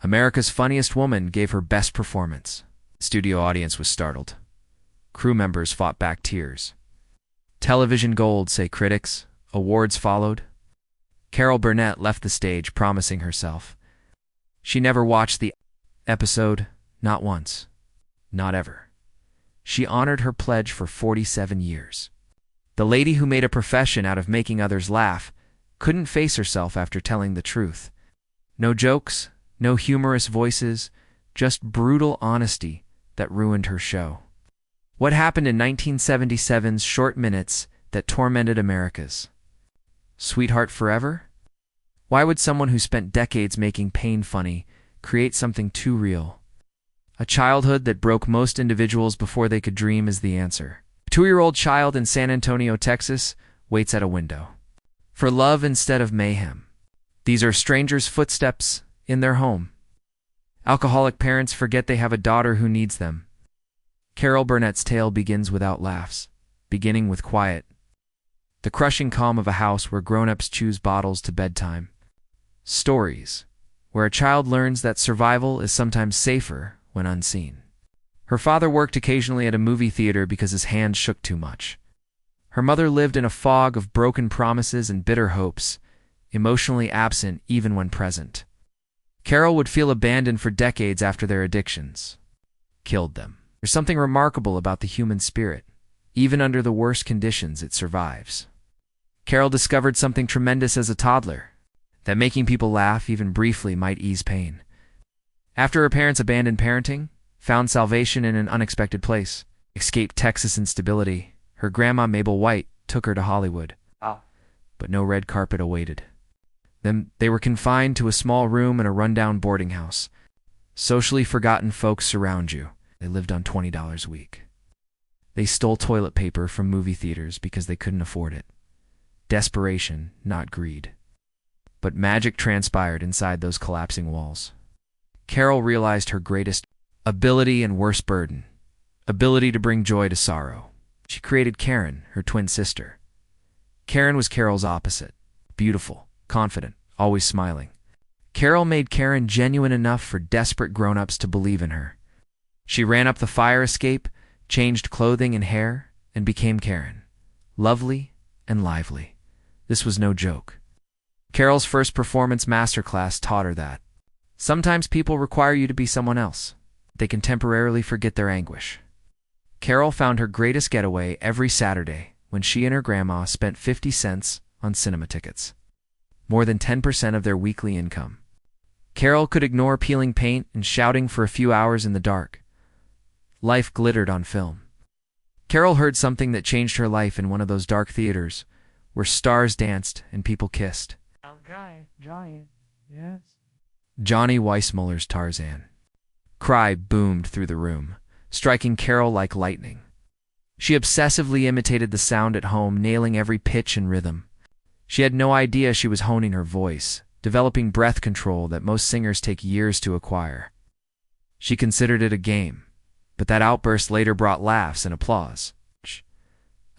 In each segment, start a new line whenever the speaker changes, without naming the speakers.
America's Funniest Woman gave her best performance. The studio audience was startled. Crew members fought back tears. Television gold, say critics. Awards followed. Carol Burnett left the stage promising herself. She never watched the episode, not once, not ever. She honored her pledge for 47 years. The lady who made a profession out of making others laugh couldn't face herself after telling the truth. No jokes, no humorous voices, just brutal honesty that ruined her show. What happened in 1977's short minutes that tormented America's? Sweetheart forever? Why would someone who spent decades making pain funny create something too real? A childhood that broke most individuals before they could dream is the answer. A 2-year-old child in San Antonio, Texas, waits at a window for love instead of mayhem. These are strangers' footsteps in their home. Alcoholic parents forget they have a daughter who needs them. Carol Burnett's tale begins without laughs, beginning with quiet. The crushing calm of a house where grown-ups choose bottles to bedtime. Stories, where a child learns that survival is sometimes safer when unseen. Her father worked occasionally at a movie theater because his hands shook too much. Her mother lived in a fog of broken promises and bitter hopes, emotionally absent even when present. Carol would feel abandoned for decades after their addictions killed them. There's something remarkable about the human spirit. Even under the worst conditions, it survives. Carol discovered something tremendous as a toddler, that making people laugh even briefly might ease pain. After her parents abandoned parenting, found salvation in an unexpected place, escaped Texas instability, her grandma Mabel White took her to Hollywood. But no red carpet awaited. Then they were confined to a small room in a rundown boarding house. Socially forgotten folks surround you. They lived on $20 a week. They stole toilet paper from movie theaters because they couldn't afford it. Desperation, not greed. But magic transpired inside those collapsing walls. Carol realized her greatest ability and worst burden. Ability to bring joy to sorrow. She created Karen, her twin sister. Karen was Carol's opposite. Beautiful, confident, always smiling. Carol made Karen genuine enough for desperate grown-ups to believe in her. She ran up the fire escape, changed clothing and hair, and became Karen. Lovely and lively. This was no joke. Carol's first performance masterclass taught her that sometimes people require you to be someone else. They can temporarily forget their anguish. Carol found her greatest getaway every Saturday when she and her grandma spent 50 cents on cinema tickets. More than 10% of their weekly income. Carol could ignore peeling paint and shouting for a few hours in the dark. Life glittered on film. Carol heard something that changed her life in one of those dark theaters where stars danced and people kissed.
Giant, yes.
Johnny Weissmuller's Tarzan. Cry boomed through the room, striking Carol like lightning. She obsessively imitated the sound at home, nailing every pitch and rhythm. She had no idea she was honing her voice, developing breath control that most singers take years to acquire. She considered it a game, but that outburst later brought laughs and applause.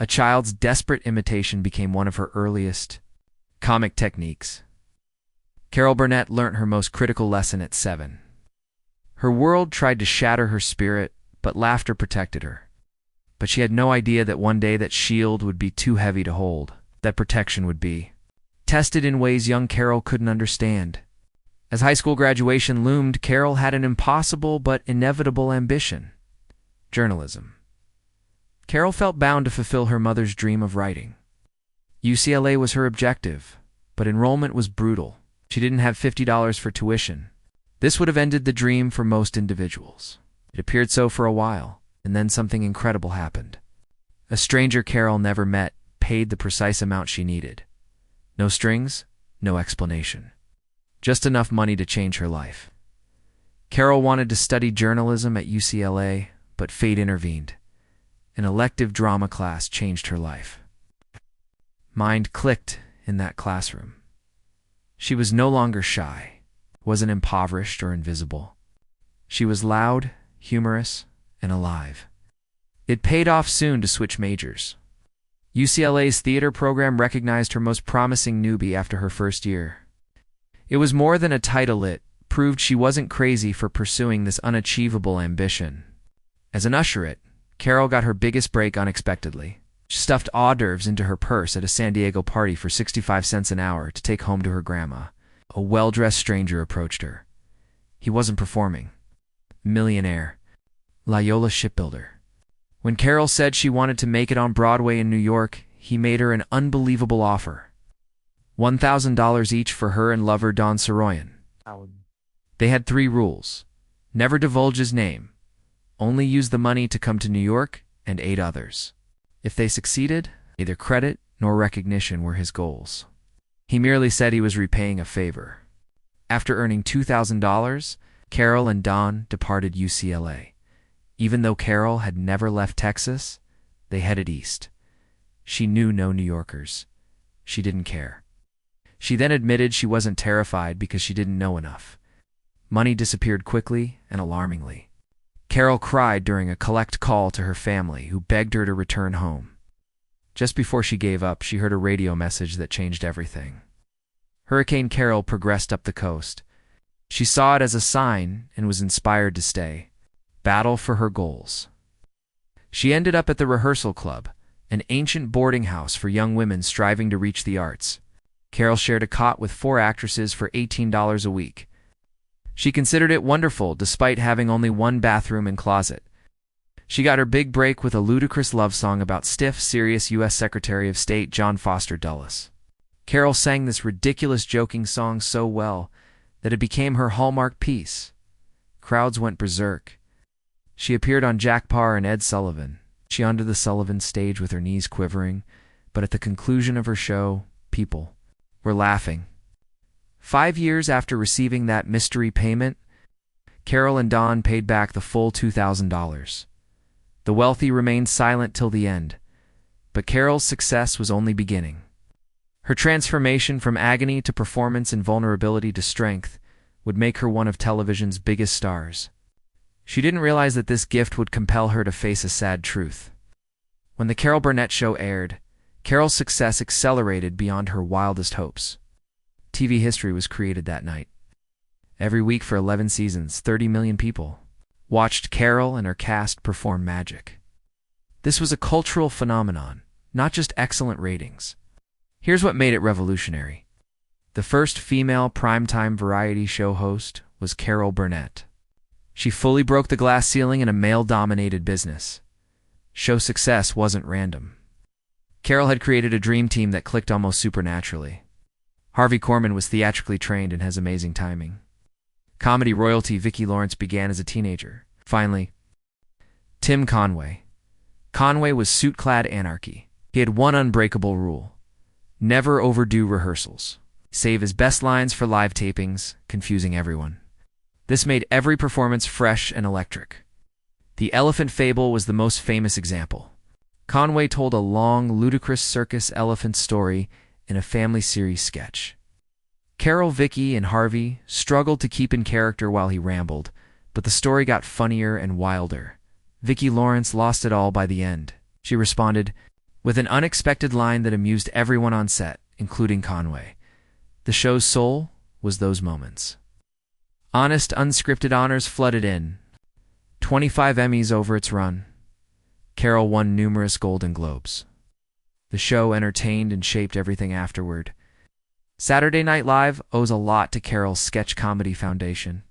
A child's desperate imitation became one of her earliest comic techniques. Carol Burnett learnt her most critical lesson at 7. Her world tried to shatter her spirit, but laughter protected her. But she had no idea that one day that shield would be too heavy to hold, that protection would be tested in ways young Carol couldn't understand. As high school graduation loomed, Carol had an impossible but inevitable ambition: journalism. Carol felt bound to fulfill her mother's dream of writing. UCLA was her objective, but enrollment was brutal. She didn't have $50 for tuition. This would have ended the dream for most individuals. It appeared so for a while, and then something incredible happened. A stranger Carol never met paid the precise amount she needed. No strings, no explanation. Just enough money to change her life. Carol wanted to study journalism at UCLA, but fate intervened. An elective drama class changed her life. Mind clicked in that classroom. She was no longer shy, wasn't impoverished or invisible. She was loud, humorous, and alive. It paid off soon to switch majors. UCLA's theater program recognized her most promising newbie after her first year. It was more than a title, it proved she wasn't crazy for pursuing this unachievable ambition. As an usherette, Carol got her biggest break unexpectedly. She stuffed hors d'oeuvres into her purse at a San Diego party for 65 cents an hour to take home to her grandma. A well-dressed stranger approached her. He wasn't performing. Millionaire. Loyola shipbuilder. When Carol said she wanted to make it on Broadway in New York, he made her an unbelievable offer. $1,000 each for her and lover Don Soroyan. They had 3 rules. Never divulge his name. Only use the money to come to New York and aid others. If they succeeded, neither credit nor recognition were his goals. He merely said he was repaying a favor. After earning $2,000, Carol and Don departed UCLA. Even though Carol had never left Texas, they headed east. She knew no New Yorkers. She didn't care. She then admitted she wasn't terrified because she didn't know enough. Money disappeared quickly and alarmingly. Carol cried during a collect call to her family, who begged her to return home. Just before she gave up, she heard a radio message that changed everything. Hurricane Carol progressed up the coast. She saw it as a sign and was inspired to stay. Battle for her goals. She ended up at the Rehearsal Club, an ancient boarding house for young women striving to reach the arts. Carol shared a cot with 4 actresses for $18 a week. She considered it wonderful despite having only 1 bathroom and closet. She got her big break with a ludicrous love song about stiff, serious U.S. Secretary of State John Foster Dulles. Carol sang this ridiculous joking song so well that it became her hallmark piece. Crowds went berserk. She appeared on Jack Paar and Ed Sullivan. She onto the Sullivan stage with her knees quivering, but at the conclusion of her show, people were laughing. 5 years after receiving that mystery payment, Carol and Don paid back the full $2,000. The wealthy remained silent till the end, but Carol's success was only beginning. Her transformation from agony to performance and vulnerability to strength would make her one of television's biggest stars. She didn't realize that this gift would compel her to face a sad truth. When the Carol Burnett show aired, Carol's success accelerated beyond her wildest hopes. TV history was created that night. Every week for 11 seasons, 30 million people watched Carol and her cast perform magic. This was a cultural phenomenon, not just excellent ratings. Here's what made it revolutionary. The first female primetime variety show host was Carol Burnett. She fully broke the glass ceiling in a male-dominated business. Show success wasn't random. Carol had created a dream team that clicked almost supernaturally. Harvey Korman was theatrically trained and has amazing timing. Comedy royalty Vicki Lawrence began as a teenager. Finally, Tim Conway. Conway was suit-clad anarchy. He had one unbreakable rule: never overdo rehearsals. Save his best lines for live tapings, confusing everyone. This made every performance fresh and electric. The Elephant Fable was the most famous example. Conway told a long, ludicrous circus elephant story in a family series sketch. Carol, Vicki, and Harvey struggled to keep in character while he rambled, but the story got funnier and wilder. Vicki Lawrence lost it all by the end. She responded with an unexpected line that amused everyone on set, including Conway. The show's soul was those moments. Honest, unscripted honors flooded in. 25 Emmys over its run. Carol won numerous Golden Globes. The show entertained and shaped everything afterward. Saturday Night Live owes a lot to Carol's sketch comedy foundation.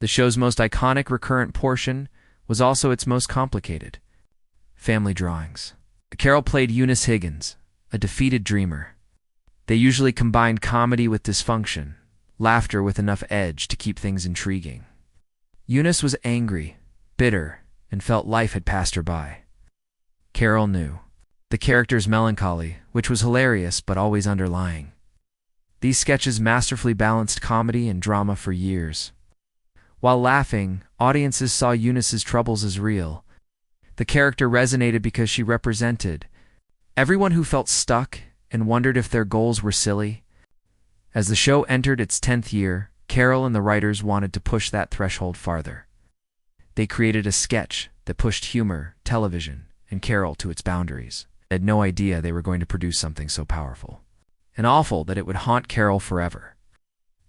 The show's most iconic recurrent portion was also its most complicated: family drawings. Carol played Eunice Higgins, a defeated dreamer. They usually combined comedy with dysfunction, laughter with enough edge to keep things intriguing. Eunice was angry, bitter, and felt life had passed her by. Carol knew the character's melancholy, which was hilarious but always underlying. These sketches masterfully balanced comedy and drama for years. While laughing, audiences saw Eunice's troubles as real. The character resonated because she represented everyone who felt stuck and wondered if their goals were silly. As the show entered its 10th year, Carol and the writers wanted to push that threshold farther. They created a sketch that pushed humor, television, and Carol to its boundaries. They had no idea they were going to produce something so powerful and awful that it would haunt Carol forever.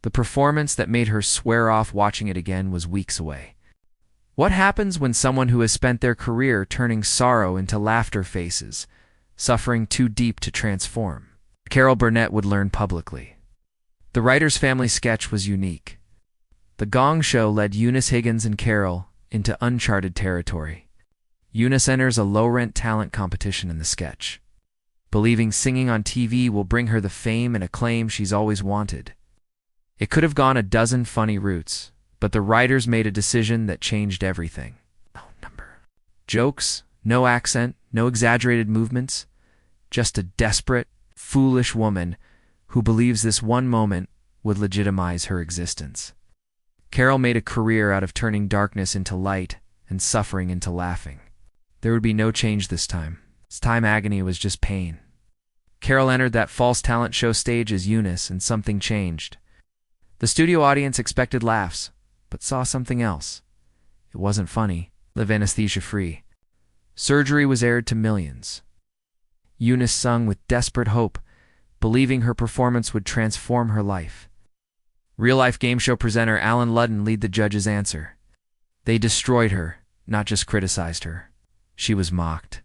The performance that made her swear off watching it again was weeks away. What happens when someone who has spent their career turning sorrow into laughter faces, suffering too deep to transform? Carol Burnett would learn publicly. The writer's family sketch was unique. The Gong Show led Eunice Higgins and Carol into uncharted territory. Eunice enters a low-rent talent competition in the sketch, believing singing on TV will bring her the fame and acclaim she's always wanted. It could have gone a dozen funny routes, but the writers made a decision that changed everything. Jokes, no accent, no exaggerated movements, just a desperate, foolish woman who believes this one moment would legitimize her existence. Carol made a career out of turning darkness into light and suffering into laughing. There would be no change this time. This time agony was just pain. Carol entered that false talent show stage as Eunice, and something changed. The studio audience expected laughs, but saw something else. It wasn't funny, live anesthesia-free. Surgery was aired to millions. Eunice sung with desperate hope, believing her performance would transform her life. Real-life game show presenter Alan Ludden led the judges' answer. They destroyed her, not just criticized her. She was mocked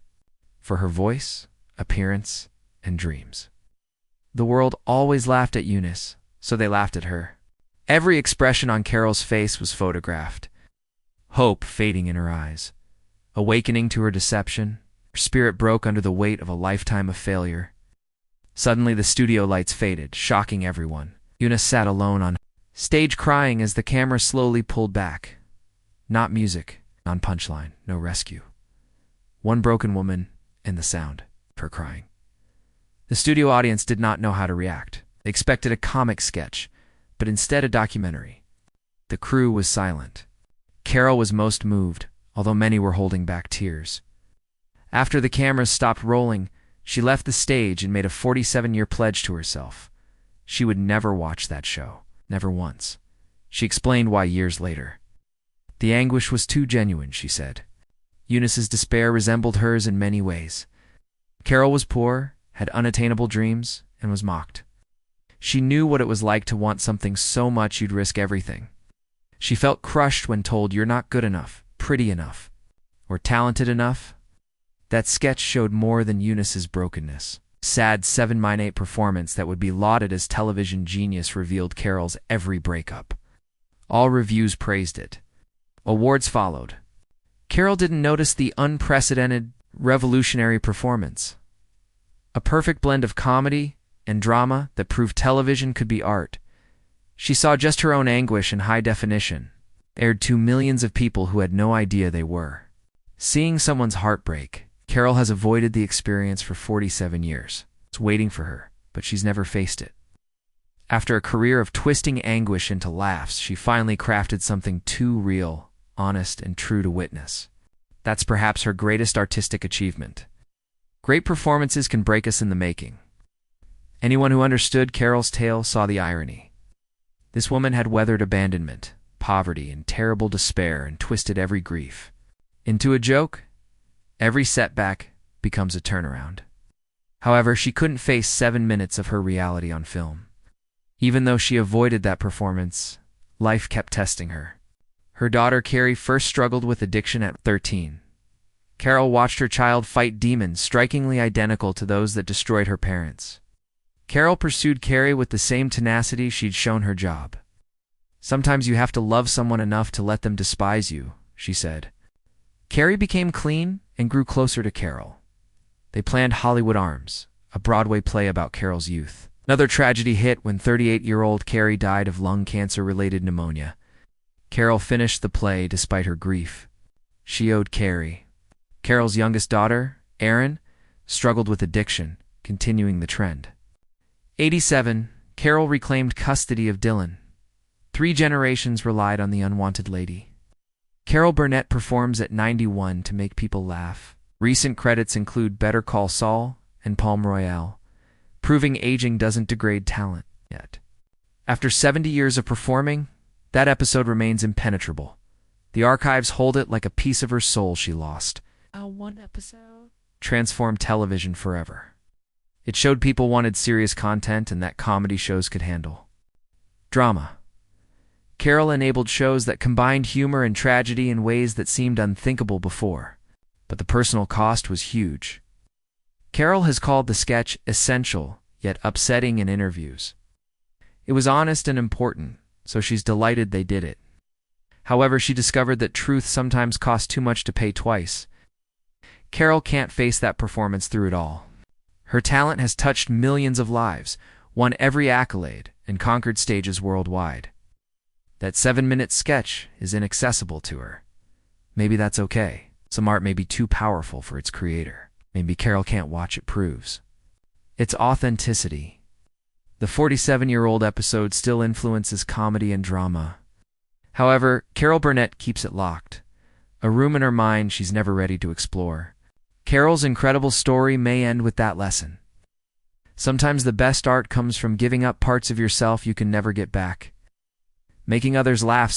for her voice, appearance, and dreams. The world always laughed at Eunice, so they laughed at her. Every expression on Carol's face was photographed. Hope fading in her eyes. Awakening to her deception, her spirit broke under the weight of a lifetime of failure. Suddenly the studio lights faded, shocking everyone. Eunice sat alone on stage crying as the camera slowly pulled back. Not music, on punchline, no rescue. One broken woman and the sound of her crying. The studio audience did not know how to react. They expected a comic sketch, but instead a documentary. The crew was silent. Carol was most moved, although many were holding back tears. After the cameras stopped rolling, she left the stage and made a 47-year pledge to herself. She would never watch that show, never once. She explained why years later. The anguish was too genuine, she said. Eunice's despair resembled hers in many ways. Carol was poor, had unattainable dreams, and was mocked. She knew what it was like to want something so much you'd risk everything. She felt crushed when told you're not good enough, pretty enough, or talented enough. That sketch showed more than Eunice's brokenness. Sad 7-8 performance that would be lauded as television genius revealed Carol's every breakup. All reviews praised it. Awards followed. Carol didn't notice the unprecedented, revolutionary performance. A perfect blend of comedy and drama that proved television could be art. She saw just her own anguish in high definition, aired to millions of people who had no idea they were. Seeing someone's heartbreak, Carol has avoided the experience for 47 years. It's waiting for her, but she's never faced it. After a career of twisting anguish into laughs, she finally crafted something too real, honest, and true to witness. That's perhaps her greatest artistic achievement. Great performances can break us in the making. Anyone who understood Carol's tale saw the irony. This woman had weathered abandonment, poverty, and terrible despair and twisted every grief into a joke. Every setback becomes a turnaround. However, she couldn't face 7 minutes of her reality on film. Even though she avoided that performance, life kept testing her. Her daughter Carrie first struggled with addiction at 13. Carol watched her child fight demons strikingly identical to those that destroyed her parents. Carol pursued Carrie with the same tenacity she'd shown her job. Sometimes you have to love someone enough to let them despise you, she said. Carrie became clean and grew closer to Carol. They planned Hollywood Arms, a Broadway play about Carol's youth. Another tragedy hit when 38-year-old Carrie died of lung cancer-related pneumonia. Carol finished the play despite her grief. She owed Carrie. Carol's youngest daughter, Erin, struggled with addiction, continuing the trend. 87, Carol reclaimed custody of Dylan. 3 generations relied on the unwanted lady. Carol Burnett performs at 91 to make people laugh. Recent credits include Better Call Saul and Palm Royale, proving aging doesn't degrade talent yet. After 70 years of performing, that episode remains impenetrable. The archives hold it like a piece of her soul she lost.
One episode?
Transformed television forever. It showed people wanted serious content and that comedy shows could handle. Drama. Carol enabled shows that combined humor and tragedy in ways that seemed unthinkable before, but the personal cost was huge. Carol has called the sketch essential, yet upsetting in interviews. It was honest and important, so she's delighted they did it. However, she discovered that truth sometimes costs too much to pay twice. Carol can't face that performance through it all. Her talent has touched millions of lives, won every accolade, and conquered stages worldwide. That 7-minute sketch is inaccessible to her. Maybe that's okay. Some art may be too powerful for its creator. Maybe Carol can't watch it proves its authenticity. The 47-year-old episode still influences comedy and drama. However, Carol Burnett keeps it locked, a room in her mind she's never ready to explore. Carol's incredible story may end with that lesson. Sometimes the best art comes from giving up parts of yourself you can never get back. Making others laugh